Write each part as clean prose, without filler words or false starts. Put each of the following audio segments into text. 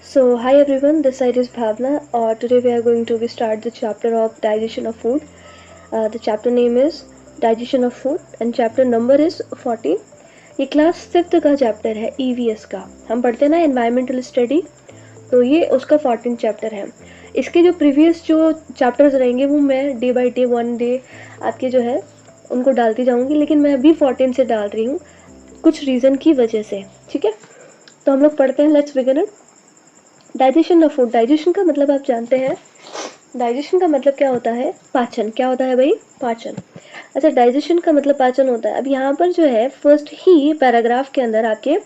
So, hi everyone, this side is Bhavna. Today we are going to start the chapter of digestion of food. The chapter name is digestion of food and chapter number is 14. ये class 5th का chapter है EVS का. हम पढ़ते हैं ना environmental study, तो ये उसका 14 चैप्टर है. इसके जो प्रीवियस जो चैप्टर्स रहेंगे वो मैं day by day one day आपके जो है उनको डालती जाऊंगी, लेकिन मैं अभी 14 से डाल रही हूँ कुछ रीज़न की वजह से. ठीक है, तो हम लोग पढ़ते हैं. Let's begin it. Digestion of food. Digestion का मतलब आप जानते हैं, डाइजेशन का मतलब क्या होता है? पाचन. क्या होता है भाई? पाचन. अच्छा, डाइजेशन का मतलब पाचन होता है. अब यहाँ पर जो है फर्स्ट ही पैराग्राफ के अंदर आपके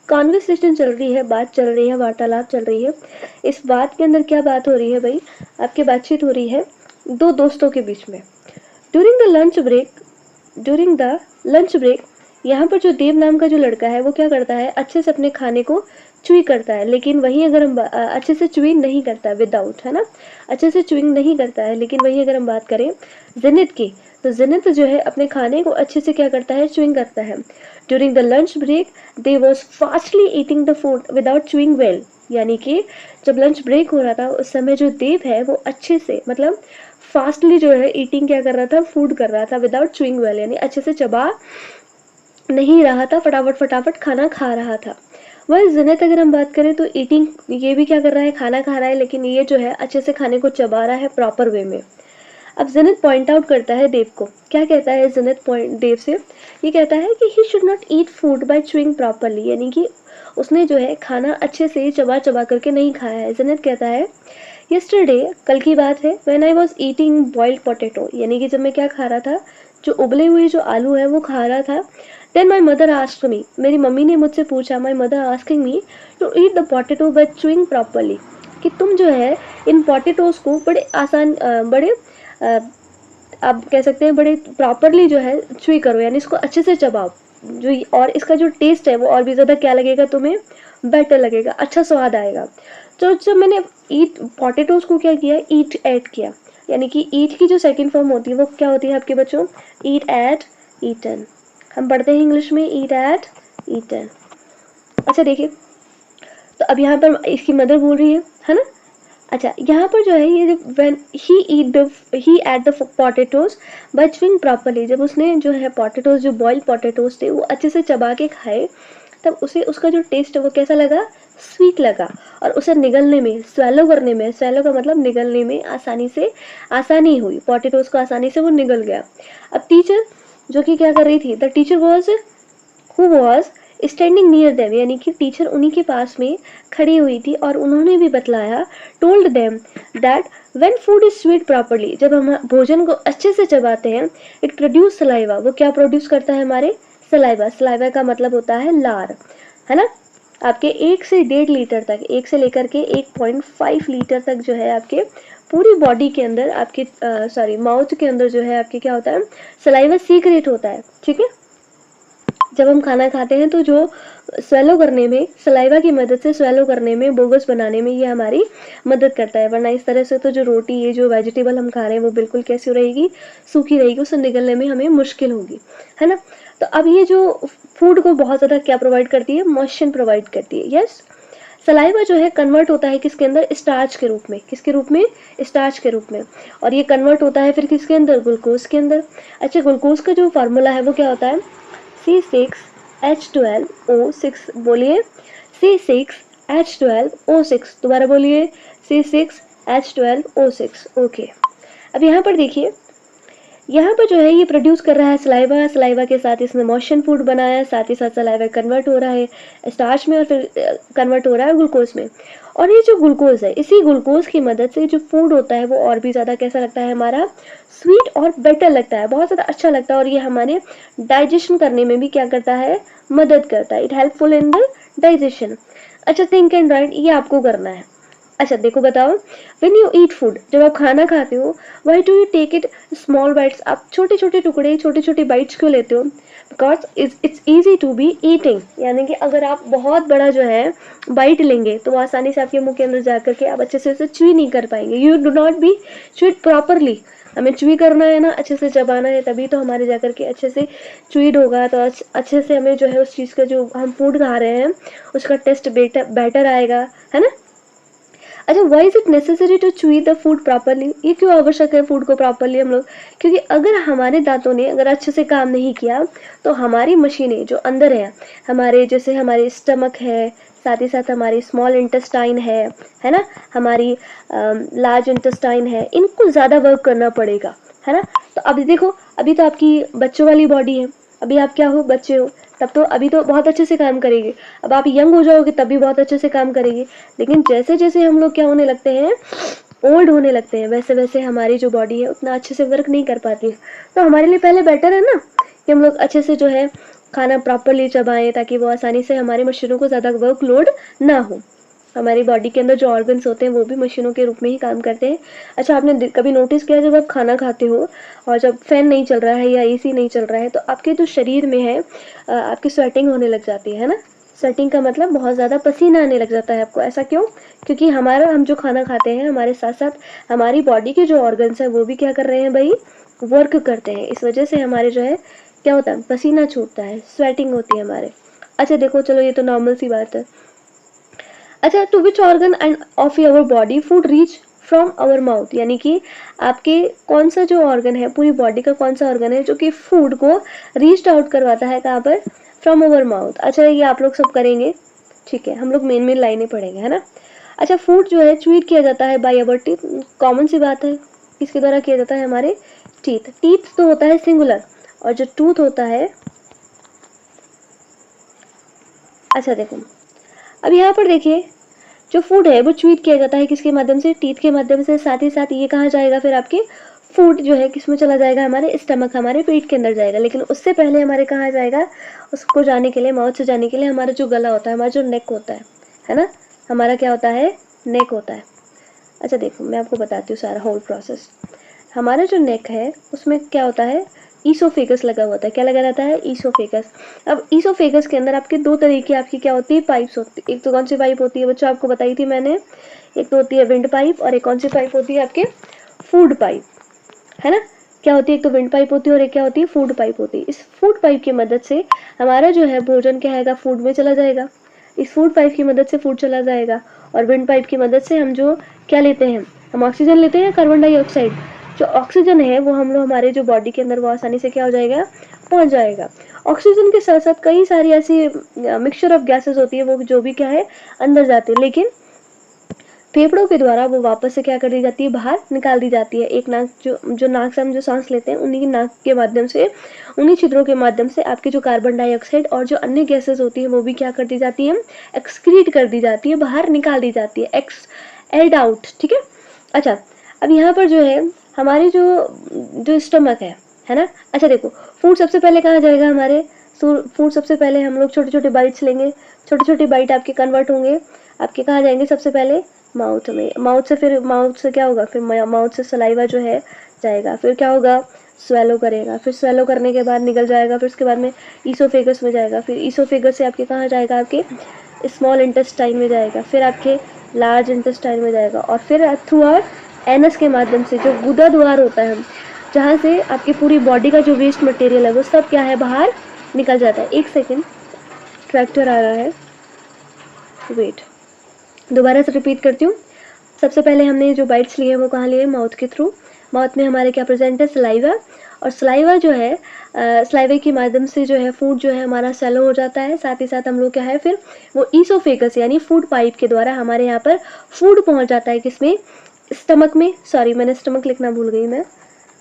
कॉन्वर्सेशन चल रही है, बात चल रही है, वार्तालाप चल रही है. इस बात के अंदर क्या बात हो रही है भाई? आपकी बातचीत हो रही है दो दोस्तों के बीच में. ड्यूरिंग द लंच ब्रेक यहाँ पर जो देव नाम का जो लड़का है वो क्या करता है? अच्छे से अपने खाने को च्युई करता है. लेकिन वहीं अगर हम अच्छे से च्युई नहीं करता है, विदाउट, है ना, अच्छे से च्युइंग नहीं करता है. लेकिन वहीं अगर हम बात करें जिनित की, तो जिनित जो है अपने खाने को अच्छे से क्या करता है? च्युइंग करता है. During the lunch break they was fastly eating the food without chewing well. यानी कि जब लंच ब्रेक हो रहा था उस समय जो देव है वो अच्छे से, मतलब फास्टली जो है ईटिंग क्या कर रहा था? फूड कर रहा था विदाउट च्युइंग वेल, यानी अच्छे से चबा नहीं रहा था, फटाफट फटाफट खाना खा रहा था. वह जिनत अगर हम बात करें तो ईटिंग, ये भी क्या कर रहा है? खाना खा रहा है, लेकिन ये जो है अच्छे से खाने को चबा रहा है प्रॉपर वे में. अब जिनत पॉइंट आउट करता है देव को. क्या कहता है जिनत पॉइंट देव से? ये कहता है कि he should not eat food by chewing properly, यानी कि उसने जो है खाना अच्छे से चबा चबा करके नहीं खाया है. जिनत कहता है यस्टरडे, कल की बात है, when I was eating boiled potato, यानी कि जब मैं क्या खा रहा था? जो उबले हुए जो आलू है वो खा रहा था. Then my mother asked me, मेरी मम्मी ने मुझसे पूछा, my mother asking me to eat the potato by chewing properly, कि तुम जो है इन पोटैटोज को बड़े आसान बड़े आप कह सकते हैं बड़े प्रॉपरली जो है च्युई करो, यानी इसको अच्छे से चबाओ, और इसका जो टेस्ट है वो और भी ज़्यादा क्या लगेगा तुम्हें? बेटर लगेगा, अच्छा स्वाद आएगा. तो जब मैंने ईट पोटैटोज को क्या किया? ईट ऐड किया, यानी कि ईट की जो सेकंड फॉर्म होती है वो क्या होती है आपके बच्चों? ईट एट ईटन. हम पढ़ते हैं इंग्लिश में ईट एट ईटन. अच्छा देखिए, तो अब यहाँ पर इसकी मदर बोल रही है ना. अच्छा, यहाँ पर जो है ये when he ate the potatoes by chewing properly, जब उसने जो है पोटैटोज, जो बॉइल्ड पोटैटोज थे वो अच्छे से चबा के खाए, तब उसे उसका जो टेस्ट है वो कैसा लगा? स्वीट लगा. और उसे निगलने में, स्वेलो करने में, स्वेलो का मतलब निगलने में आसानी हुई. पोटैटोज को आसानी से वो निगल गया. अब टीचर जो कि क्या कर रही थी? The teacher was standing near them, यानी कि टीचर उन्हीं के पास में खड़ी हुई थी और उन्होंने भी बतलाया, told them that when food is sweet properly, जब हम भोजन को अच्छे से चबाते हैं, इट प्रोड्यूस सलाइवा, वो क्या प्रोड्यूस करता है? हमारे सलाइवा. सलाइवा का मतलब होता है लार, है ना. आपके 1 से 1.5 लीटर तक, 1 से लेकर के 1.5 लीटर तक जो है आपके पूरी बॉडी के अंदर, आपके माउथ के अंदर जो है आपके क्या होता है? सलाइवा सीक्रेट होता है. ठीक है, जब हम खाना खाते हैं तो जो स्वेलो करने में, सलाइवा की मदद से स्वेलो करने में, बोगस बनाने में ये हमारी मदद करता है. वरना इस तरह से तो जो रोटी, ये जो वेजिटेबल हम खा रहे हैं वो बिल्कुल कैसी रहेगी? सूखी रहेगी, उसे निगलने में हमें मुश्किल होगी, है ना. तो अब ये जो फूड को बहुत ज़्यादा क्या प्रोवाइड करती है? मॉइस्चर प्रोवाइड करती है. यस, सलाइवा जो है कन्वर्ट होता है किसके अंदर? स्टार्च के रूप में. किसके रूप में? स्टार्च के रूप में. और ये कन्वर्ट होता है फिर किसके अंदर? ग्लूकोज के अंदर. अच्छा, ग्लूकोज का जो फार्मूला है वो क्या होता है? C6H12O6. बोलिए, C6H12O6. दोबारा बोलिए, C6H12O6. ओके. अब यहाँ पर देखिए, यहाँ पर जो है ये प्रोड्यूस कर रहा है सलाइवा. सलाइवा के साथ इसने मॉइस्चर फूड बनाया है, साथ ही साथ सलाइवा कन्वर्ट हो रहा है स्टार्च में और फिर कन्वर्ट हो रहा है ग्लूकोज में. और ये जो ग्लूकोज है, इसी ग्लूकोज की मदद से जो फूड होता है वो और भी ज़्यादा कैसा लगता है? हमारा स्वीट और बेटर लगता है, बहुत ज़्यादा अच्छा लगता है. और ये हमारे डाइजेशन करने में भी क्या करता है? मदद करता है. It helpful in the digestion. अच्छा, थिंक एंड राइट, ये आपको करना है. अच्छा देखो, बताओ, व्हेन यू ईट फूड, जब आप खाना खाते हो, why do you take it small bites? आप छोटे छोटे टुकड़े, छोटे छोटे बाइट्स क्यों लेते हो? Because it's easy to be eating, यानी कि अगर आप बहुत बड़ा जो है बाइट लेंगे तो वो आसानी से आपके मुंह के अंदर जा करके आप अच्छे से उसे च्युई नहीं कर पाएंगे. You do not be chewed properly. हमें च्युई करना है ना, अच्छे से चबाना है, तभी तो हमारे जा करके अच्छे से च्युइड होगा. तो अच्छे से हमें जो है उस चीज़ का, जो हम फूड खा रहे हैं, उसका टेस्ट बेटर आएगा, है ना. अच्छा, why is it necessary to chew the food properly, ये क्यों आवश्यक है फूड को प्रॉपरली हम लोग, क्योंकि अगर हमारे दांतों ने अगर अच्छे से काम नहीं किया तो हमारी मशीनें जो अंदर है हमारे, जैसे हमारे स्टमक है, साथ ही साथ हमारी स्मॉल इंटेस्टाइन है ना, हमारी लार्ज इंटेस्टाइन है, इनको ज़्यादा वर्क करना पड़ेगा, है ना। तो अभी देखो, अभी तो आपकी बच्चों वाली बॉडी है, अभी आप क्या हो, बच्चे हो, तब तो अभी तो बहुत अच्छे से काम करेगी। अब आप यंग हो जाओगे तब भी बहुत अच्छे से काम करेगी, लेकिन जैसे जैसे हम लोग क्या होने लगते हैं, ओल्ड होने लगते हैं, वैसे वैसे हमारी जो बॉडी है उतना अच्छे से वर्क नहीं कर पाती है। तो हमारे लिए पहले बेटर है ना कि हम लोग अच्छे से जो है खाना प्रॉपरली चबाएं, ताकि वो आसानी से हमारे मशीनों को ज़्यादा वर्कलोड ना हो। हमारी बॉडी के अंदर जो ऑर्गन्स होते हैं वो भी मशीनों के रूप में ही काम करते हैं। अच्छा, आपने कभी नोटिस किया जब आप खाना खाते हो और जब फैन नहीं चल रहा है या एसी नहीं चल रहा है तो आपके जो शरीर में है आपकी स्वेटिंग होने लग जाती है ना। स्वेटिंग का मतलब बहुत ज़्यादा पसीना आने लग जाता है आपको। ऐसा क्यों? क्योंकि हम जो खाना खाते हैं हमारे साथ साथ हमारी बॉडी के जो ऑर्गन्स हैं वो भी क्या कर रहे हैं भाई, वर्क करते हैं। इस वजह से हमारे जो है क्या होता है, पसीना छूटता है, स्वेटिंग होती है हमारे। अच्छा देखो, चलो ये तो नॉर्मल सी बात है। अच्छा, to which organ and of your body food reach from our mouth, यानी कि आपके कौन सा जो ऑर्गन है, पूरी बॉडी का कौन सा ऑर्गन है जो कि फूड को रीच आउट करवाता है, कहाँ पर, फ्रॉम आवर माउथ। अच्छा, ये आप लोग सब करेंगे, ठीक है, हम लोग मेन मेन लाइनें पढ़ेंगे, है ना। अच्छा, फूड जो है च्यूड किया जाता है बाय अवर टीथ, कॉमन सी बात है, किसके द्वारा किया जाता है, हमारे टीथ। टीथ तो होता है सिंगुलर और जो टूथ होता है, अच्छा देखो अब यहाँ पर देखिए, जो फूड है वो च्यूड किया जाता है किसके माध्यम से, टीथ के माध्यम से। साथ ही साथ ये कहाँ जाएगा फिर, आपके फूड जो है किस में चला जाएगा, हमारे स्टमक, हमारे पेट के अंदर जाएगा। लेकिन उससे पहले हमारे कहाँ जाएगा, उसको जाने के लिए, माउथ से जाने के लिए हमारा जो गला होता है, हमारा जो नेक होता है ना, हमारा क्या होता है, नेक होता है। अच्छा देखो, मैं आपको बताती हूँ सारा होल प्रोसेस। हमारा जो नेक है उसमें क्या होता है, ईसोफेगस लगा हुआ था। क्या लगा रहता है, ईसोफेगस। अब ईसोफेगस के अंदर आपके दो तरह की आपकी क्या होती है, पाइप्स होती है। एक तो कौन सी पाइप होती है बच्चों, आपको बताई थी मैंने, एक तो होती है विंड पाइप और एक कौन सी पाइप होती है आपके, फूड पाइप, है ना। क्या होती है, एक तो विंड पाइप होती है और एक क्या होती है, फूड पाइप होती है। इस फूड पाइप की मदद से हमारा जो है भोजन क्या है, फूड में चला जाएगा। इस फूड पाइप की मदद से फूड चला जाएगा। और विंड पाइप की मदद से हम जो क्या लेते हैं, हम ऑक्सीजन लेते हैं या कार्बन डाइऑक्साइड। जो ऑक्सीजन है वो हम लोग हमारे जो बॉडी के अंदर वो आसानी से क्या हो जाएगा, पहुंच जाएगा। ऑक्सीजन के साथ साथ कई सारी ऐसी मिक्सचर ऑफ गैसेस होती है, वो जो भी क्या है अंदर जाती है, लेकिन फेफड़ों के द्वारा वो वापस से क्या कर दी जाती है, बाहर निकाल दी जाती है। एक नाक जो नाक से हम जो सांस लेते हैं, उन्हीं की नाक के माध्यम से, उन्हीं छिद्रों के माध्यम से आपके जो कार्बन डाइऑक्साइड और जो अन्य गैसेस होती है वो भी क्या कर दी जाती है, एक्सक्रीट कर दी जाती है, बाहर निकाल दी जाती है, एक्सएल्ड आउट, ठीक है। अच्छा, अब यहाँ पर जो है हमारी जो स्टमक है ना। अच्छा देखो, फूड सबसे पहले कहाँ जाएगा हमारे, फूड सबसे पहले हम लोग छोटे छोटे बाइट्स लेंगे, छोटे छोटे बाइट आपके कन्वर्ट होंगे, आपके कहाँ जाएंगे, सबसे पहले माउथ में। माउथ से क्या होगा, फिर माउथ से सलाइवा जो है जाएगा, फिर क्या होगा, स्वेलो करेगा, फिर स्वेलो करने के बाद निकल जाएगा, फिर उसके बाद में ईसोफेगस में जाएगा, फिर ईसोफेगस से आपके कहाँ जाएगा, आपके स्मॉल इंटेस्टाइन में जाएगा, फिर आपके लार्ज इंटेस्टाइन में जाएगा, और फिर थ्रू आवर एनस के माध्यम से, जो गुदा द्वार होता है, जहाँ से आपकी पूरी बॉडी का जो वेस्ट मटेरियल है वो सब क्या है, बाहर निकल जाता है। एक सेकेंड, ट्रैक्टर आ रहा है, वेट, दोबारा से रिपीट करती हूँ। सबसे पहले हमने जो बाइट्स लिए वो कहाँ लिए, माउथ के थ्रू। माउथ में हमारे क्या प्रेजेंट है, सलाइवा, और सलाइवा जो है सलाइवे के माध्यम से जो है फूड जो है हमारा सेलो हो जाता है। साथ ही साथ हम लोग क्या है, फिर वो ईसोफेगस यानी फूड पाइप के द्वारा हमारे यहाँ पर फूड पहुँच जाता है, किसमें, स्टमक में। सॉरी, मैंने स्टमक लिखना भूल गई मैं,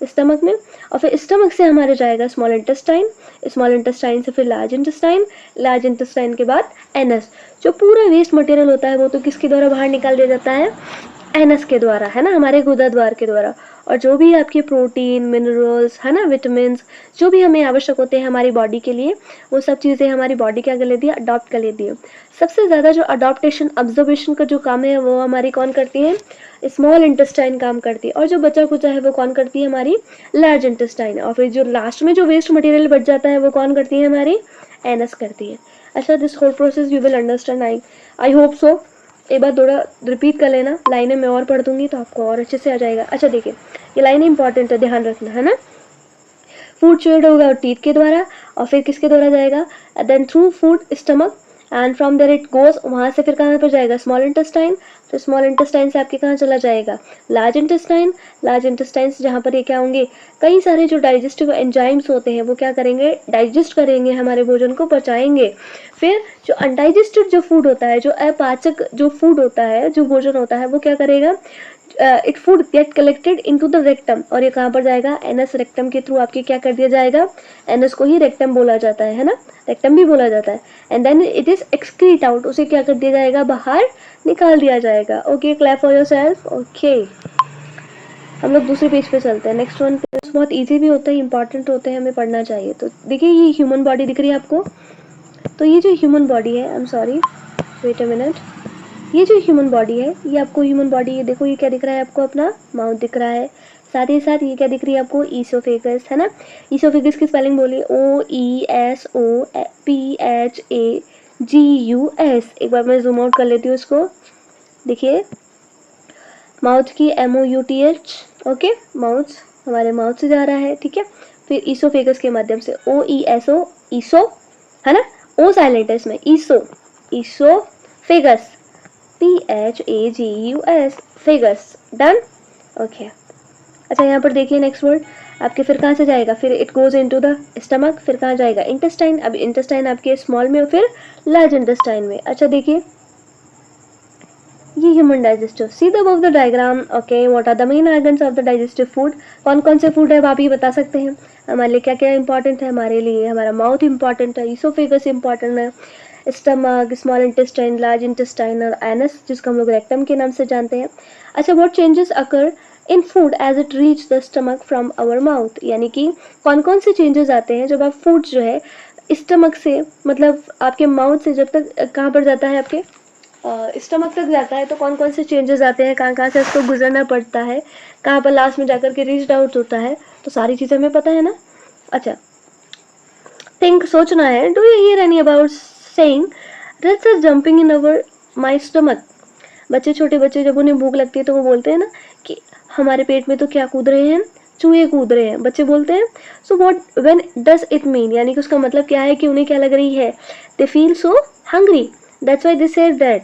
स्टमक में। और फिर स्टमक से हमारे जाएगा स्मॉल इंटेस्टाइन, स्मॉल इंटेस्टाइन से फिर लार्ज इंटेस्टाइन, लार्ज इंटेस्टाइन के बाद एनस। जो पूरा वेस्ट मटेरियल होता है वो तो किसके द्वारा बाहर निकाल दिया जाता है, एनस के द्वारा, है ना, हमारे गुदा द्वार के द्वारा। और जो भी आपके प्रोटीन, मिनरल्स, है ना, विटामिन, जो भी हमें आवश्यक होते हैं हमारी बॉडी के लिए, वो सब चीज़ें हमारी बॉडी क्या कर लेती है, अडॉप्ट कर लेती है। सबसे ज़्यादा जो अडॉप्टेशन, ऑब्जर्वेशन का जो काम है वो हमारी कौन करती है, स्मॉल इंटेस्टाइन काम करती है। और जो बचा कुचा है वो कौन करती है, हमारी लार्ज इंटेस्टाइन। और फिर जो लास्ट में जो वेस्ट मटेरियल बच जाता है वो कौन करती है, हमारी एनस करती है। अच्छा, this whole process you will understand, I hope so. एक बार थोड़ा रिपीट कर लेना, लाइनें मैं और पढ़ दूंगी तो आपको और अच्छे से आ जाएगा। अच्छा देखिए, ये लाइनें इंपॉर्टेंट है, ध्यान रखना, है ना। फूड च्यूड होगा टीथ के द्वारा, और फिर किसके द्वारा जाएगा, then through food stomach, and from there it goes, वहाँ से फिर कहाँ पर जाएगा, स्मॉल इंटेस्टाइन, तो स्मॉल इंटेस्टाइन से आपके कहाँ चला जाएगा, लार्ज इंटेस्टाइन, लार्ज इंटेस्टाइन से जहाँ पर ये क्या होंगे, कई सारे जो डाइजेस्टिव एंजाइम्स होते हैं वो क्या करेंगे, डाइजेस्ट करेंगे, हमारे भोजन को पचाएंगे। फिर जो अनडाइजेस्टेड जो फूड होता है, जो अपाचक जो फूड होता है, जो भोजन होता है, वो क्या करेगा, it food gate collected into the rectum, और ये कहाँ पर जाएगा, एनस रेक्टम के थ्रू आपके क्या कर दिया जाएगा, एनस को ही रेक्टम बोला जाता है ना, रेक्टम भी बोला जाता है। And then it is excrete out, उसे क्या कर दिया जाएगा, बाहर निकाल दिया जाएगा। Okay, clap for yourself. Okay, हम लोग दूसरे पेज पे चलते हैं। नेक्स्ट वन बहुत इजी भी होता है, इंपॉर्टेंट होते हैं, हमें पढ़ना चाहिए। तो देखिए ये ह्यूमन बॉडी दिख रही है आपको, तो ये जो ह्यूमन बॉडी है, I am sorry, wait a minute, ये जो ह्यूमन बॉडी है, ये आपको ह्यूमन बॉडी, ये देखो, ये क्या दिख रहा है आपको, अपना माउथ दिख रहा है, साथ ही साथ ये क्या दिख रही है आपको, ईसोफेगस, है ना। ईसोफेगस की स्पेलिंग बोलिए, OESOPHAGUS। एक बार मैं जूम आउट कर लेती हूँ इसको, देखिए माउथ की MOUTH, ओके, माउथ हमारे माउथ से जा रहा है, ठीक है। फिर ईसोफेगस के माध्यम से OESO, ईसो, है ना, ओ साइलेंट है इसमें, ईसो, ईसोफेगस, PHAGUS, फेगस, डन। ओके, अच्छा यहाँ पर देखिए नेक्स्ट वर्ड आपके फिर कहाँ से जाएगा, फिर it goes into the stomach, फिर कहाँ जाएगा, इंटेस्टाइन। अब इंटेस्टाइन आपके स्मॉल में और फिर लार्ज इंटेस्टाइन में। अच्छा देखिए ये human digestive, see the above the diagram. Okay, what are the main organs of the digestive food, कौन कौन से फूड है आप ये बता सकते हैं हमारे लिए, क्या क्या इंपॉर्टेंट है हमारे लिए, हमारा माउथ इंपॉर्टेंट है, ईसोफेगस इंपॉर्टेंट है, stomach, small intestine, large intestine और एनस जिसको हम लोग रेक्टम के नाम से जानते हैं। अच्छा, what changes occur in food as it reach the stomach from our mouth, यानी कि कौन कौन से चेंजेस आते हैं जब आप फूड जो है स्टमक से, मतलब आपके माउथ से जब तक कहाँ पर जाता है, आपके स्टमक तक जाता है, तो कौन कौन से चेंजेस आते हैं, कहाँ कहाँ से उसको गुजरना पड़ता है, कहाँ पर लास्ट में जाकर के रीच्ड आउट होता है, तो सारी चीज़ें हमें पता है ना। अच्छा, थिंक, सोचना है, do you hear any about saying rats are jumping in our my stomach. बच्चे, छोटे बच्चे जब उन्हें भूख लगती है तो वो बोलते हैं ना कि हमारे पेट में तो क्या कूद रहे हैं, चूहे कूद रहे हैं, बच्चे बोलते हैं। So what when does it mean, यानी कि उसका मतलब क्या है कि उन्हें क्या लग रही है, they feel so hungry, that's why they said that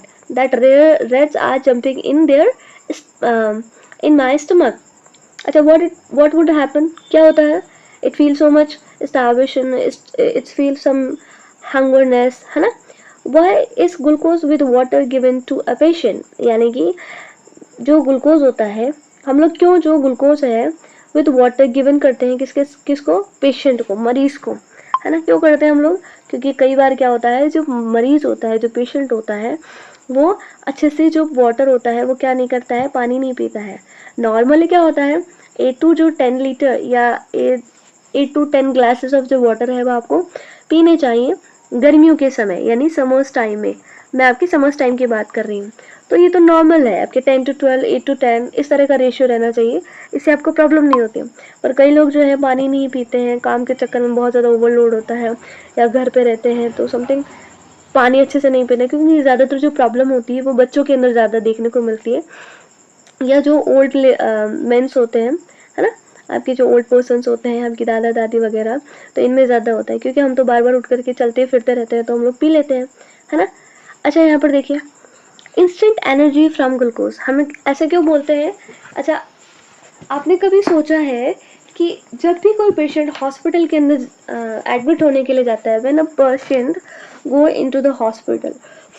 rats are jumping in their in my stomach. अच्छा, what would happen, क्या होता है, it feels so much starvation, it feels some hungerness, है ना। why is glucose with water given to a patient, यानी कि जो glucose होता है, हम लोग क्यों जो ग्लूकोज है विद वाटर गिवन करते हैं, किसको, पेशेंट को, मरीज को, है ना, क्यों करते हैं हम लोग, क्योंकि कई बार क्या होता है, जो मरीज होता है, जो पेशेंट होता है, वो अच्छे से जो वाटर होता है वो क्या नहीं करता है, पानी नहीं पीता है। नॉर्मली क्या होता है, 8 to 10 लीटर या 8 to 10 ग्लासेस ऑफ जो वाटर है वो आपको पीने चाहिए गर्मियों के समय, यानी समर्स टाइम में, मैं आपकी समर्स टाइम की बात कर रही हूँ। तो ये तो नॉर्मल है, आपके 10 to 12, 8 to 10 इस तरह का रेशियो रहना चाहिए, इससे आपको प्रॉब्लम नहीं होती। पर कई लोग जो है पानी नहीं पीते हैं, काम के चक्कर में बहुत ज़्यादा ओवरलोड होता है, या घर पे रहते हैं तो समथिंग पानी अच्छे से नहीं पीते, क्योंकि ज़्यादातर जो प्रॉब्लम होती है वो बच्चों के अंदर ज़्यादा देखने को मिलती है, या जो ओल्ड मेंस होते हैं, है ना, आपके जो ओल्ड पर्सन्स होते हैं, आपकी दादा दादी वगैरह, तो इनमें ज़्यादा होता है, क्योंकि हम तो बार बार उठ करके चलते फिरते रहते हैं, तो हम लोग पी लेते हैं, है ना। अच्छा, यहाँ पर देखिए इंस्टेंट एनर्जी फ्रॉम ग्लूकोज, हमें ऐसा क्यों बोलते हैं। अच्छा, आपने कभी सोचा है कि जब भी कोई पेशेंट हॉस्पिटल के अंदर एडमिट होने के लिए जाता है, when a patient go into the hospital,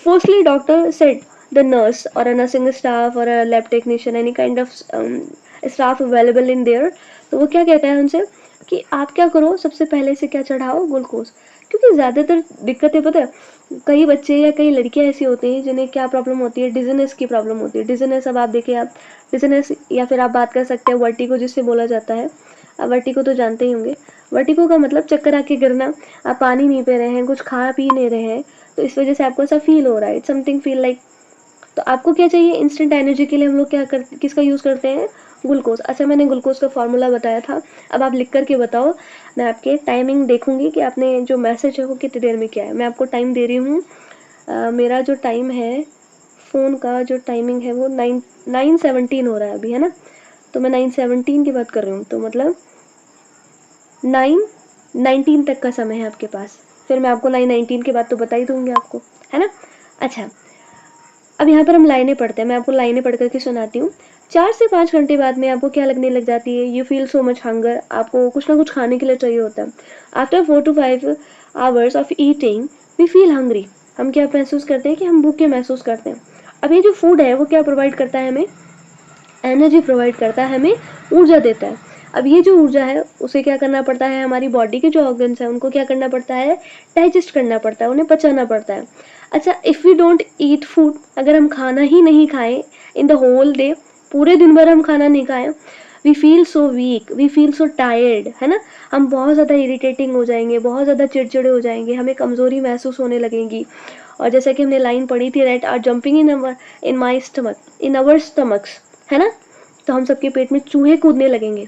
firstly doctor said the nurse और अ नर्सिंग स्टाफ और a lab technician, any kind of staff available in there, तो वो क्या कहता है उनसे कि आप क्या करो, सबसे पहले से क्या चढ़ाओ, ग्लूकोज। क्योंकि ज़्यादातर दिक्कतें पता है, कई बच्चे या कई लड़कियां ऐसी होती हैं जिन्हें क्या प्रॉब्लम होती है, डिजीनेस की प्रॉब्लम होती है। डिजीनेस, अब आप देखिए, आप डिजीनेस या फिर आप बात कर सकते हैं वर्टिगो जिससे बोला जाता है, आप वर्टिगो तो जानते ही होंगे। वर्टिगो का मतलब चक्कर आके गिरना, आप पानी नहीं पी रहे हैं, कुछ खा पी नहीं रहे हैं, तो इस वजह से आपको ऐसा फील हो रहा है, इट्स समथिंग फील लाइक। तो आपको क्या चाहिए, इंस्टेंट एनर्जी के लिए हम लोग किसका यूज़ करते हैं, ग्लूकोज। अच्छा, मैंने ग्लूकोज का फॉर्मूला बताया था, अब आप लिख करके बताओ, मैं आपके टाइमिंग देखूंगी कि आपने जो मैसेज है वो कितनी देर में किया है। मैं आपको टाइम दे रही हूँ, मेरा जो टाइम है फ़ोन का जो टाइमिंग है वो 9:17 हो रहा है अभी, है ना, तो मैं 9:17 की बात कर रही हूँ, तो मतलब 9:19 तक का समय है आपके पास। फिर मैं आपको लाइन 19 के बाद तो बता ही दूंगी आपको, है ना। अच्छा, अब यहाँ पर हम लाइनें पढ़ते हैं, मैं आपको लाइनें पढ़ करके सुनाती हूँ। 4 से 5 घंटे बाद में आपको क्या लगने लग जाती है, you feel so much hunger, आपको कुछ ना कुछ खाने के लिए चाहिए होता है। After 4 to 5 hours of eating we feel hungry, हम क्या महसूस करते हैं कि हम भूखे महसूस करते हैं। अब ये जो फूड है वो क्या प्रोवाइड करता है हमें, एनर्जी प्रोवाइड करता है, हमें ऊर्जा देता है। अब ये जो ऊर्जा है उसे क्या करना पड़ता है, हमारी बॉडी के जो ऑर्गन्स हैं उनको क्या करना पड़ता है, डाइजेस्ट करना पड़ता है, उन्हें पचाना पड़ता है। अच्छा, if we don't eat food, अगर हम खाना ही नहीं खाएं इन द होल डे, पूरे दिन भर हम खाना नहीं खाएं, we feel so weak, we feel so tired, है ना। हम बहुत ज़्यादा इरिटेटिंग हो जाएंगे, बहुत ज़्यादा चिड़चिड़े हो जाएंगे, हमें कमज़ोरी महसूस होने लगेगी। और जैसा कि हमने लाइन पढ़ी थी, right are jumping in my stomach, in our stomachs, है ना। तो हम सबके पेट में चूहे कूदने लगेंगे।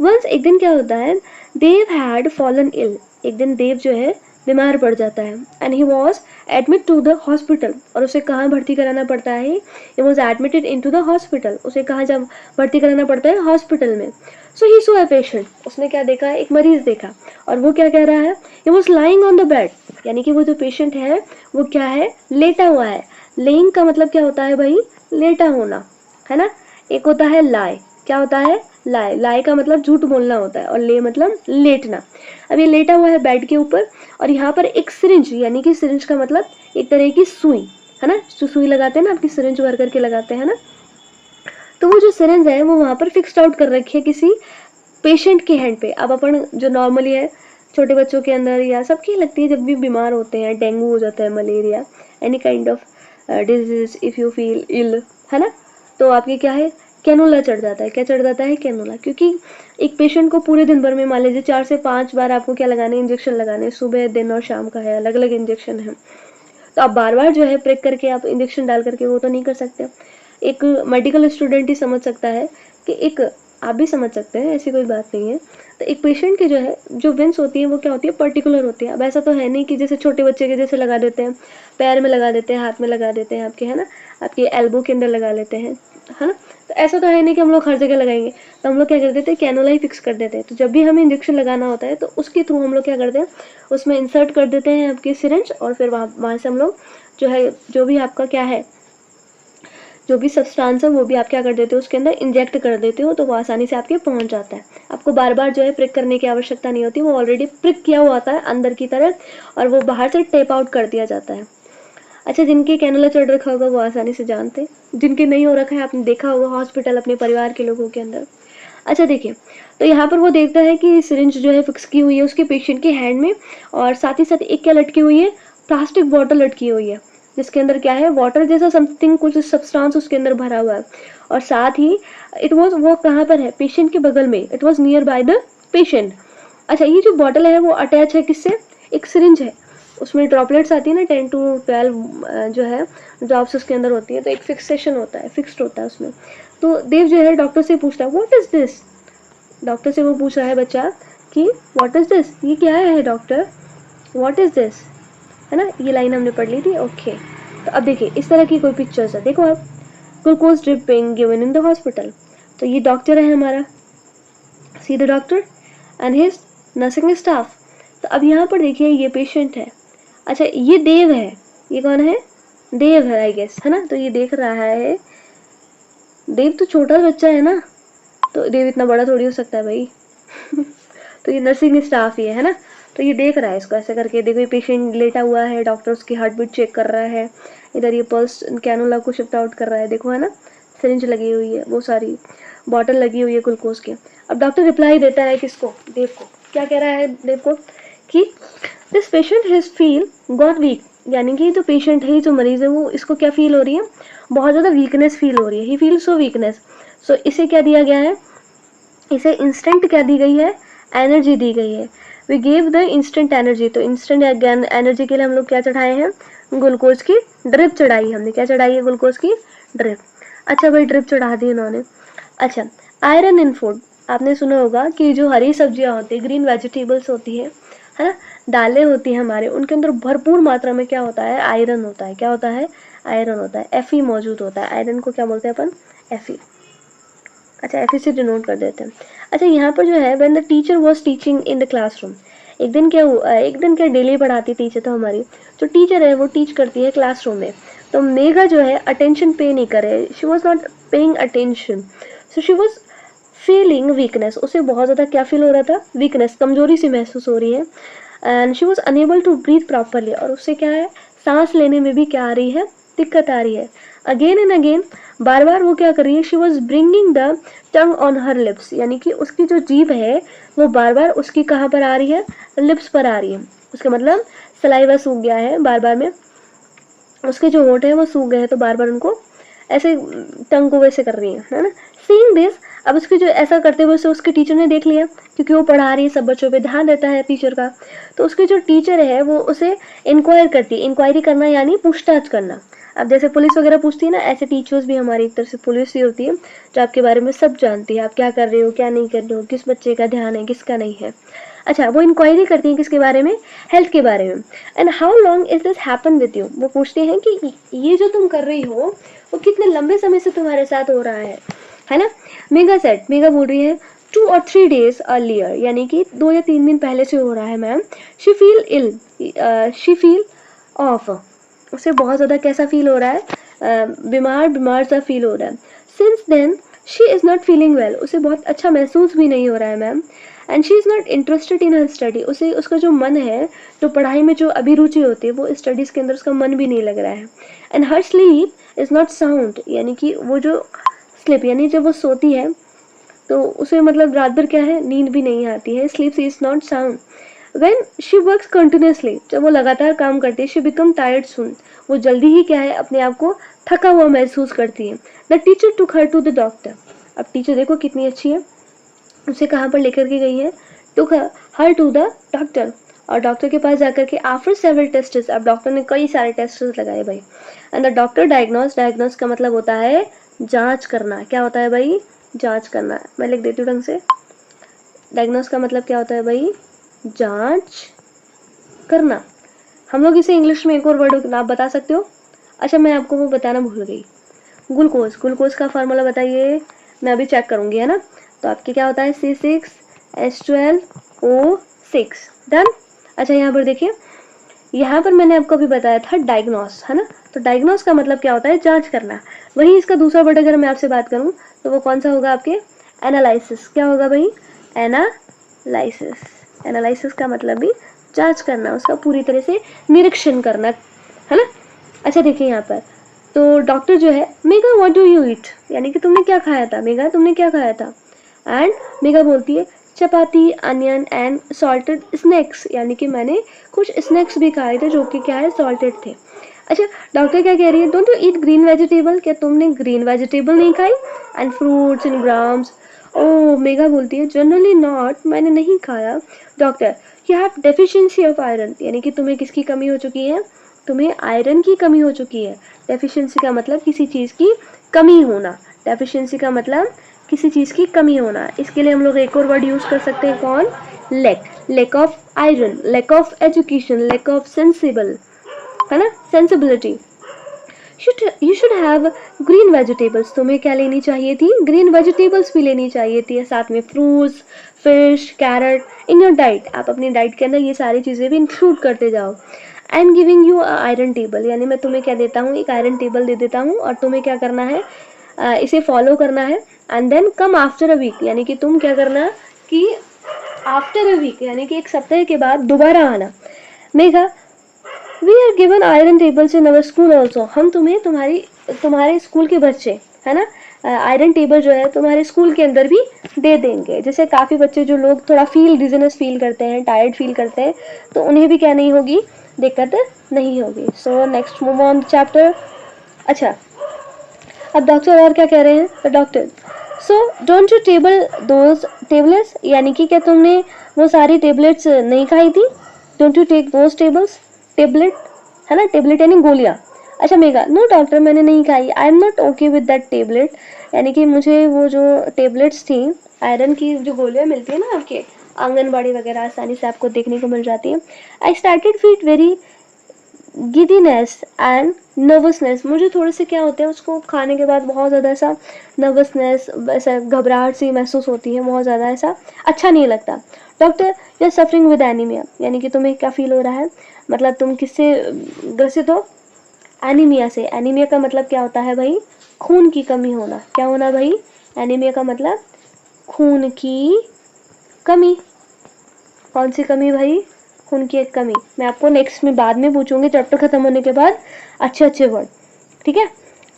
वंस एक दिन क्या होता है, देव हैड फॉलन इल, एक दिन देव जो है बीमार पड़ जाता है। And he was admit to the hospital, और उसे कहाँ भर्ती कराना पड़ता है, he was admitted in to the hospital, उसे कहाँ जब भर्ती कराना पड़ता है, हॉस्पिटल में। सो ही सो ए पेशेंट, उसने क्या देखा, एक मरीज देखा, और वो क्या कह रहा है, he was lying on the bed, यानी कि वो जो पेशेंट है वो क्या है, लेटा हुआ है। लेइंग का मतलब क्या होता है भाई, लेटा होना, है ना। एक होता है लाए, क्या होता है, लाए, लाए का मतलब झूठ बोलना होता है, और ले मतलब लेटना। अब ये लेटा हुआ है बेड के ऊपर, और यहाँ पर एक सिरिंज, यानी कि सिरिंज का मतलब एक तरह की सुई, है ना, जो सुई लगाते हैं ना, आपकी सिरिंज भर करके लगाते हैं ना, तो वो जो सिरिंज है वो वहाँ पर फिक्स्ड आउट कर रखी है किसी पेशेंट के हैंड पे। अब अपन जो नॉर्मली है छोटे बच्चों के अंदर या सबकी लगती है, जब भी बीमार होते हैं, डेंगू हो जाता है, malaria, any kind of disease, if you feel ill, है ना, तो आपके क्या है, कैनोला चढ़ जाता है। क्या चढ़ जाता है, कैनोला, क्योंकि एक पेशेंट को पूरे दिन भर में मान लीजिए 4 से 5 बार आपको क्या लगाने, इंजेक्शन लगाने, सुबह दिन और शाम का है, अलग अलग इंजेक्शन है। तो आप बार बार जो है प्रेक करके आप इंजेक्शन डाल करके वो तो नहीं कर सकते। एक मेडिकल स्टूडेंट ही समझ सकता है कि एक, आप भी समझ सकते हैं, ऐसी कोई बात नहीं है। तो एक पेशेंट की जो है जो वेंस होती है वो क्या होती है, पर्टिकुलर होती है। अब ऐसा तो है नहीं कि जैसे छोटे बच्चे के जैसे लगा देते हैं, पैर में लगा देते हैं, हाथ में लगा देते हैं आपके, है ना, आपके एल्बो के अंदर लगा लेते हैं, है ना। तो ऐसा तो है नहीं कि हम लोग हर जगह लगाएंगे। तो हम लोग क्या कर देते हैं, कैनोला ही फिक्स कर देते हैं। तो जब भी हमें इंजेक्शन लगाना होता है तो उसके थ्रू हम लोग क्या करते हैं, उसमें इंसर्ट कर देते हैं आपकी सिरिंज, और फिर वहाँ से हम लोग जो है, जो भी आपका क्या है, जो भी सब्सटेंस है वो भी आप क्या कर देते हो, उसके अंदर इंजेक्ट कर देते हो, तो वो आसानी से आपके पहुंच जाता है। आपको बार बार जो है प्रिक करने की आवश्यकता नहीं होती, वो ऑलरेडी प्रिक किया हुआ आता है अंदर की तरफ, और वो बाहर से टेप आउट कर दिया जाता है। अच्छा, जिनके कैनुला चढ़ रखा होगा वो आसानी से जानते हैं, जिनके नहीं हो रखा है आपने देखा होगा हॉस्पिटल अपने परिवार के लोगों के अंदर। अच्छा देखिए, तो यहाँ पर वो देखता है कि सिरिंज जो है फिक्स की हुई है उसके पेशेंट के हैंड में, और साथ ही साथ एक क्या लटकी हुई है, प्लास्टिक बॉटल लटकी हुई है, जिसके अंदर क्या है, वाटर जैसा समथिंग, कुछ सब्सटेंस उसके अंदर भरा हुआ है। और साथ ही इट वॉज, वो कहाँ पर है, पेशेंट के बगल में, it was near by the patient. अच्छा, ये जो बॉटल है वो अटैच है किससे, एक सिरिंज है, उसमें ड्रॉपलेट्स आती है ना, 10 to 12 जो है ड्रॉप्स उसके अंदर होती है, तो एक फिक्सेशन होता है, फिक्स्ड होता है उसमें। तो देव जो है डॉक्टर से पूछता है, व्हाट इज दिस, डॉक्टर से वो पूछ रहा है बच्चा कि व्हाट इज दिस, ये क्या है डॉक्टर, व्हाट इज दिस, है ना। ये लाइन हमने पढ़ ली थी, ओके। तो अब देखिए इस तरह की कोई पिक्चर्स है, देखो आप, glucose drip being given in the hospital. तो ये डॉक्टर है हमारा, see the doctor and his nursing staff. तो अब यहाँ पर देखिए ये पेशेंट है। अच्छा, ये देव है, ये कौन है, देव है आई गेस, है ना। तो ये देख रहा है, देव तो छोटा बच्चा है ना, तो देव इतना बड़ा थोड़ी हो सकता है भाई तो ये नर्सिंग स्टाफ ही है ना। तो ये देख रहा है इसको ऐसे करके, देखो ये पेशेंट लेटा हुआ है, डॉक्टर उसकी हार्ट बीट चेक कर रहा है, इधर ये पल्स कैनुला को शिफ्ट आउट कर रहा है, देखो है ना, सिरिंज लगी हुई है, वो सारी बॉटल लगी हुई है ग्लूकोज की। अब डॉक्टर रिप्लाई देता है किसको, देव को, क्या कह रहा है देव को कि this patient his feel got weak, यानी कि जो पेशेंट है, जो मरीज है, वो इसको क्या फील हो रही है, बहुत ज़्यादा वीकनेस फील हो रही है, ही फील सो वीकनेस। सो इसे क्या दिया गया है, इसे इंस्टेंट क्या दी गई है, एनर्जी दी गई है। We give the instant energy, तो इंस्टेंट एनर्जी के लिए हम लोग क्या चढ़ाए हैं, ग्लूकोज की ड्रिप चढ़ाई, हमने क्या चढ़ाई है, ग्लूकोज की ड्रिप। अच्छा भाई, ड्रिप चढ़ा दी उन्होंने। अच्छा, आयरन इन फूड, आपने सुना होगा कि जो हरी सब्जियां होती है, ग्रीन वेजिटेबल्स होती है ना, दालें होती हैं हमारे, उनके अंदर भरपूर मात्रा में क्या होता है, आयरन होता है। क्या होता है, आयरन होता है, एफ मौजूद होता है। आयरन को क्या बोलते हैं अपन, एफ। अच्छा, एफ से डिनोट कर देते हैं। अच्छा, यहाँ पर जो है, when the teacher was teaching in the classroom, एक दिन क्या डेली पढ़ाती टीचर तो हमारी जो टीचर है वो टीच करती है क्लासरूम में, तो मेघा जो है अटेंशन पे नहीं करे, she was not paying attention, so she was feeling weakness, उसे बहुत ज़्यादा क्या फील हो रहा था, वीकनेस, कमजोरी सी महसूस हो रही है, and she was unable to breathe properly, और उससे क्या है, सांस लेने में भी क्या आ रही है, दिक्कत आ रही है। अगेन एंड अगेन, बार बार वो क्या कर रही है, she was bringing the tongue on her lips, यानी कि उसकी जो जीभ है वो बार बार उसकी कहाँ पर आ रही है, लिप्स पर आ रही है, उसका मतलब सलाइवा सूख गया है, बार बार में उसके जो होंठ है वो सूख गए हैं, तो बार बार उनको ऐसे टंग को वैसे कर रही है ना। सीइंग दिस, अब उसके जो ऐसा करते हुए उसे उसके टीचर ने देख लिया, क्योंकि वो पढ़ा रही है, सब बच्चों पे ध्यान देता है टीचर का, तो उसके जो टीचर है वो उसे इंक्वायर करती है, इंक्वायरी करना यानी पूछताछ करना। अब जैसे पुलिस वगैरह पूछती है ना, ऐसे टीचर्स भी हमारी एक तरह से पुलिस ही होती है, जो आपके बारे में सब जानती है, आप क्या कर रहे हो, क्या नहीं कर रहे हो, किस बच्चे का ध्यान है, किसका नहीं है। अच्छा, वो इंक्वायरी करती है किसके बारे में, हेल्थ के बारे में। And how long is this happen with you, वो पूछते हैं कि ये जो तुम कर रही हो वो कितने लंबे समय से तुम्हारे साथ हो रहा है ना। मेगा बोल रही है 2 or 3 days अर्लियर, यानी कि 2 या 3 दिन पहले से हो रहा है ma'am. She feel ill, she feel off, उसे बहुत ज़्यादा कैसा फील हो रहा है, बीमार बीमार सा फील हो रहा है। Since then she is not feeling well, उसे बहुत अच्छा महसूस भी नहीं हो रहा है ma'am. And she is not interested in her study, उसे उसका जो मन है, जो पढ़ाई में जो अभिरुचि होती है, वो स्टडीज़ के अंदर उसका मन भी नहीं लग रहा है। And her sleep is not sound, यानी कि वो जो स्लीप यानी जब वो सोती है तो उसे मतलब रात भर क्या है, नींद भी नहीं आती है, sleep is not sound. When she works continuously, जब वो लगातार काम करती है, शी बिकम टायर्ड सुन, वो जल्दी ही क्या है, अपने आप को थका हुआ महसूस करती है। The teacher took her to the doctor, अब टीचर देखो कितनी अच्छी है, उसे कहाँ पर लेकर के गई है, टुक हर टू द डॉक्टर, और डॉक्टर के पास जाकर के आफ्टर सेवरल टेस्ट, अब डॉक्टर ने कई सारे टेस्ट लगाए भाई, and the doctor diagnose, diagnose का मतलब होता है जांच करना, क्या होता है भाई, जांच करना। मैं लिख देती हूँ ढंग से, डायग्नोस का मतलब क्या होता है भाई, जांच करना। हम लोग इसे इंग्लिश में एक और वर्ड आप बता सकते हो। अच्छा, मैं आपको वो बताना भूल गई, ग्लूकोज, ग्लूकोज का फार्मूला बताइए, मैं अभी चेक करूंगी, है ना। तो आपके क्या होता है, C6H12O6, डन। अच्छा, यहाँ पर देखिए, यहाँ पर मैंने आपको अभी बताया था डायग्नोस, है ना, तो डायग्नोस का मतलब क्या होता है, जांच करना। वही इसका दूसरा वर्ड अगर मैं आपसे बात करूँ तो वो कौन सा होगा आपके, एनालिसिस, क्या होगा भाई, एनालिसिस। एनालिसिस का मतलब भी जांच करना, उसका पूरी तरह से निरीक्षण करना, है ना। अच्छा देखिए यहाँ पर, तो डॉक्टर जो है, mega what do you eat, यानी कि तुमने क्या खाया था, मेगा तुमने क्या खाया था, एंड मेगा बोलती है चपाती, अनियन एंड सॉल्टेड स्नैक्स, यानी कि मैंने कुछ स्नैक्स भी खाए थे जो कि क्या है, सॉल्टेड थे। अच्छा, डॉक्टर क्या कह रही है, don't you eat green vegetable, क्या तुमने ग्रीन वेजिटेबल नहीं खाई, and fruits and grams. Oh, Megha बोलती है जनरली नॉट, मैंने नहीं खाया। Doctor, you have deficiency of iron, यानी कि तुम्हें किसकी कमी हो चुकी है, तुम्हें आयरन की कमी हो चुकी है। डेफिशिएंसी का मतलब किसी चीज़ की कमी होना, डेफिशिएंसी का मतलब किसी चीज़ की कमी होना। इसके लिए हम लोग एक और वर्ड यूज़ कर सकते हैं, कौन, lake, lake of iron, lake of education, lake of sensible, है ना, sensibility. You should have green vegetables, तुम्हें क्या लेनी चाहिए थी, ग्रीन वेजिटेबल्स भी लेनी चाहिए थी, साथ में fruits, fish, carrot in your diet, आप अपनी डाइट के अंदर ये सारी चीज़ें भी इंक्लूड करते जाओ। I am giving you iron table, यानी मैं तुम्हें क्या देता हूँ, एक आयरन टेबल दे देता हूँ, और तुम्हें क्या करना है, इसे फॉलो करना है। And then come after a week, यानी कि तुम क्या करना कि आफ्टर अ वीक, यानी कि एक सप्ताह के बाद दोबारा आना। Megha, we are given iron tables in our school also, हम तुम्हें तुम्हारे स्कूल के बच्चे, है ना, आयरन टेबल जो है तुम्हारे स्कूल के अंदर भी दे देंगे। जैसे काफ़ी बच्चे जो लोग थोड़ा डिजीनेस फील करते हैं, टायर्ड फील करते हैं, तो उन्हें भी क्या नहीं होगी, दिक्कत नहीं होगी। So next move on chapter. अच्छा, अब डॉक्टर और क्या कह रहे हैं, the doctor, so don't you table those tablets, यानी कि क्या तुमने वो सारी टेबलेट्स नहीं खाई थी, don't you take those tables, tablet, है ना, टेबलेट यानी गोलियाँ। अच्छा मेगा, नो डॉक्टर मैंने नहीं खाई, I am not okay with that tablet, यानी कि मुझे वो जो टेबलेट्स थी, आयरन की जो गोलियाँ मिलती है ना आपके आंगनबाड़ी वगैरह, आसानी से आपको देखने को मिल जाती है, I started feet very giddiness and nervousness, मुझे थोड़े से क्या होते हैं उसको खाने के बाद बहुत ज़्यादा ऐसा नर्वसनेस, ऐसा घबराहट सी महसूस होती है, बहुत ज़्यादा ऐसा अच्छा नहीं लगता। Doctor you are suffering with anaemia, यानी कि तुम्हें क्या फील हो रहा है, मतलब तुम किससे ग्रसित हो, एनीमिया से। एनीमिया का मतलब क्या होता है भाई, खून की कमी होना। क्या होना भाई, एनीमिया का मतलब खून की कमी। कौन सी कमी भाई, खून की एक कमी। मैं आपको नेक्स्ट में बाद में पूछूंगी चैप्टर खत्म होने के बाद अच्छे अच्छे वर्ड, ठीक है।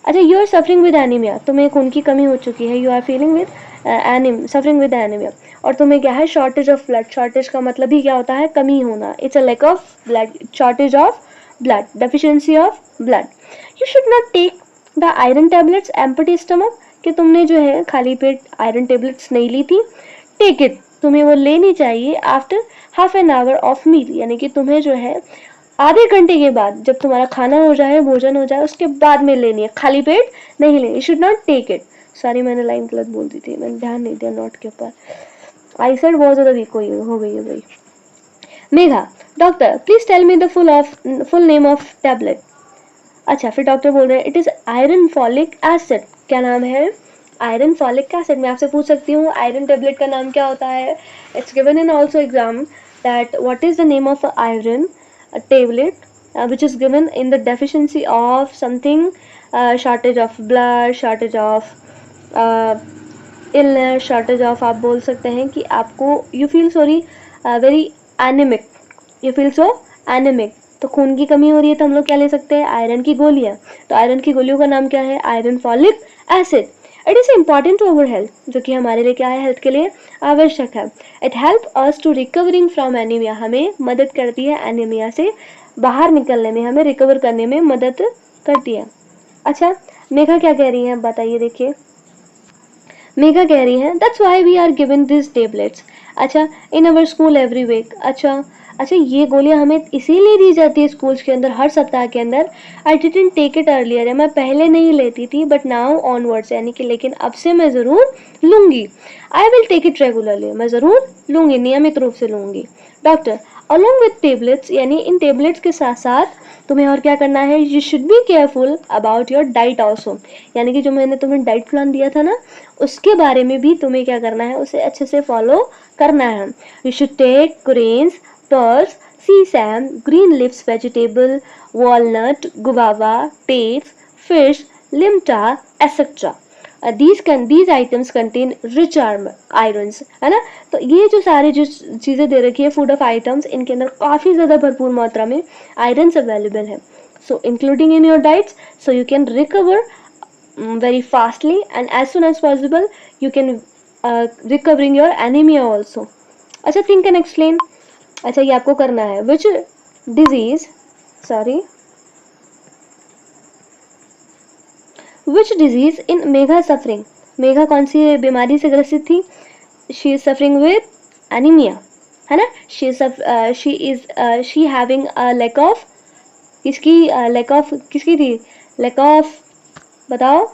अच्छा, you are suffering with anaemia, तुम्हें खून की कमी हो चुकी है, you are feeling with suffering with anaemia, और तुम्हें क्या है, शॉर्टेज ऑफ ब्लड। शॉर्टेज का मतलब ही क्या होता है, कमी होना। It's a lack of blood, shortage of blood, deficiency of blood. You should not take the iron tablets empty stomach, कि तुमने जो है खाली पेट आयरन टैबलेट्स नहीं ली थी। टेक इट, तुम्हें वो लेनी चाहिए after half an hour of meal, यानी कि तुम्हें जो है आधे घंटे के बाद, जब तुम्हारा खाना हो जाए, भोजन हो जाए, उसके बाद में लेनी है, खाली पेट नहीं लेनी। You should not take it. Sorry, मैंने लाइन गलत बोल दी थी, मैंने ध्यान नहीं दिया नोट के ऊपर। आई सेड बहुत ज़्यादा वीक हो गई है भाई। Megha, doctor please tell me the full name of tablet. अच्छा, फिर डॉक्टर बोल रहे हैं it is iron folic acid. क्या नाम है, आयरन फॉलिक एसिड। मैं आपसे पूछ सकती हूँ आयरन टेबलेट का नाम क्या होता है। It's given in also exam that what is the name of iron tablet which is given in the deficiency of something, shortage of blood, shortage of illness, shortage of, आप बोल सकते हैं कि आपको you feel sorry very anemic, you feel so anemic, तो खून की कमी हो रही है, तो हम लोग क्या ले सकते हैं, आयरन की गोलियां। तो आयरन की गोलियों का नाम क्या है, iron folic acid. It is important to our health, जो कि हमारे लिए क्या है, हेल्थ के लिए आवश्यक है। It help us to recovering from anaemia, हमें मदद करती है एनीमिया से बाहर निकलने में, हमें रिकवर करने में मदद करती है। अच्छा, मेघा क्या कह रही है बताइए, देखिए मेघा कह रही है that's why we are given this tablets. अच्छा, in our school every week. अच्छा, ये गोलियां हमें इसीलिए दी जाती है स्कूल्स के अंदर हर सप्ताह के अंदर। I didn't take it earlier, है मैं पहले नहीं लेती थी, बट नाउ ऑनवर्ड्स, यानी कि लेकिन अब से मैं ज़रूर लूँगी। I will take it regularly, मैं ज़रूर लूँगी, नियमित रूप से लूँगी। डॉक्टर अलॉन्ग विथ टेबलेट्स, यानी इन टेबलेट्स के साथ साथ तुम्हें और क्या करना है, you should be careful about your diet also, यानी कि जो मैंने तुम्हें डाइट प्लान दिया था ना, उसके बारे में भी तुम्हें क्या करना है, उसे अच्छे से फॉलो करना है। You should take grains, pulses, sesame, green leaves vegetable, walnut, guava, dates, fish, लिम्टा, etcetera. these items contain rich irons, है ना। तो ये जो सारे जो चीज़ें दे रखी है फूड ऑफ आइटम्स, इनके अंदर काफ़ी ज़्यादा भरपूर मात्रा में आयरन्स अवेलेबल है। सो including in your diets, so you can recover very fastly and as soon as possible you can recovering your anemia also. अच्छा, think and explain। अच्छा, ये आपको करना है, which disease, sorry, which disease in Megha suffering, Megha कौन सी बीमारी से ग्रसित थी, she is suffering with anemia, है ना। she having a lack of, किसकी lack of, किसकी थी, lack of, बताओ,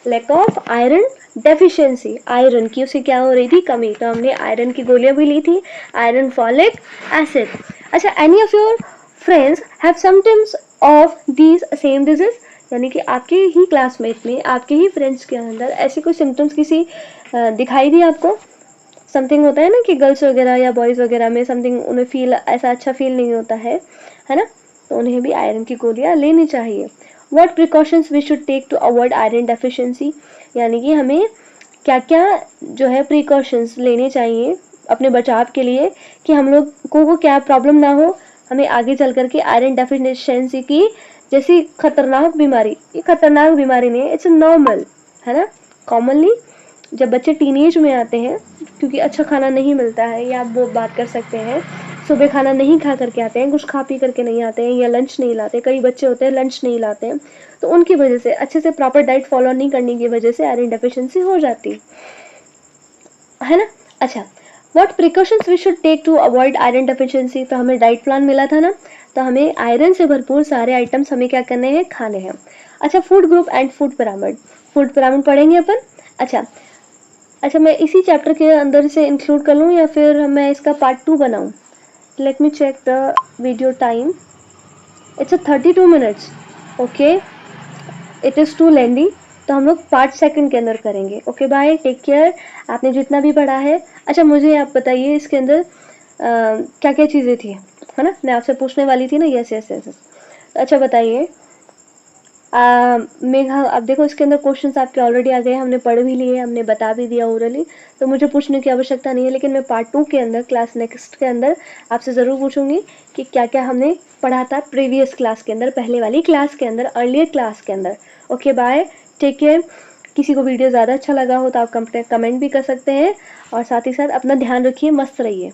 lack of iron deficiency, iron की उसे क्या हो रही थी, कमी। तो हमने आयरन की गोलियां भी ली थी, आयरन फॉलिक एसिड। अच्छा, any of your friends have symptoms of these same disease, यानी कि आपके ही क्लासमेट में, आपके ही फ्रेंड्स के अंदर ऐसे कोई सिम्टम्स किसी दिखाई दी आपको। समथिंग होता है ना कि गर्ल्स वगैरह या बॉयज़ वगैरह में समथिंग उन्हें फील, ऐसा अच्छा फील नहीं होता है ना, तो उन्हें भी आयरन की गोलियां लेनी चाहिए। What precautions we should take to avoid iron deficiency, यानी कि हमें क्या क्या जो है प्रिकॉशंस लेने चाहिए अपने बचाव के लिए, कि हम लोग को क्या प्रॉब्लम ना हो, हमें आगे चल करके आयरन डेफिशिएंसी की जैसी खतरनाक बीमारी, ये खतरनाक बीमारी नहीं है, इट्स नॉर्मल, है ना। कॉमनली जब बच्चे टीनेज में आते हैं, क्योंकि अच्छा खाना नहीं मिलता है, या आप वो बात कर सकते हैं सुबह खाना नहीं खा करके आते हैं, कुछ खा पी करके नहीं आते हैं, या लंच नहीं लाते, कई बच्चे होते हैं लंच नहीं लाते हैं, तो उनकी वजह से, अच्छे से प्रॉपर डाइट फॉलो नहीं करने की वजह से आयरन डेफिशिएंसी हो जाती है ना। अच्छा, what precautions we should take to avoid iron deficiency, तो हमें डाइट प्लान मिला था ना, तो हमें आयरन से भरपूर सारे आइटम्स हमें क्या करने हैं, खाने हैं। अच्छा, food group and food pyramid, food pyramid पढ़ेंगे अपन। अच्छा, मैं इसी चैप्टर के अंदर से इंक्लूड कर लूँ, या फिर मैं इसका पार्ट 2 बनाऊँ, Let me check the video time. It's a 32 minutes. Okay, it is too lengthy. तो हम लोग 5 सेकंड के अंदर करेंगे. Okay bye, take care. आपने जितना भी पढ़ा है. अच्छा मुझे आप बताइए इसके अंदर क्या क्या चीज़ें थी, है ना, मैं आपसे पूछने वाली थी ना. Yes yes yes. अच्छा बताइए मेघा, अब देखो इसके अंदर क्वेश्चंस आपके ऑलरेडी आ गए, हमने पढ़ भी लिए, हमने बता भी दिया ओरली, तो मुझे पूछने की आवश्यकता नहीं है. लेकिन मैं पार्ट 2 के अंदर, क्लास नेक्स्ट के अंदर आपसे ज़रूर पूछूंगी कि क्या क्या हमने पढ़ा था प्रीवियस क्लास के अंदर, पहले वाली क्लास के अंदर, अर्लियर क्लास के अंदर. Okay bye, take care. किसी को वीडियो ज़्यादा अच्छा लगा हो तो आप कमेंट भी कर सकते हैं, और साथ ही साथ अपना ध्यान रखिए, मस्त रहिए.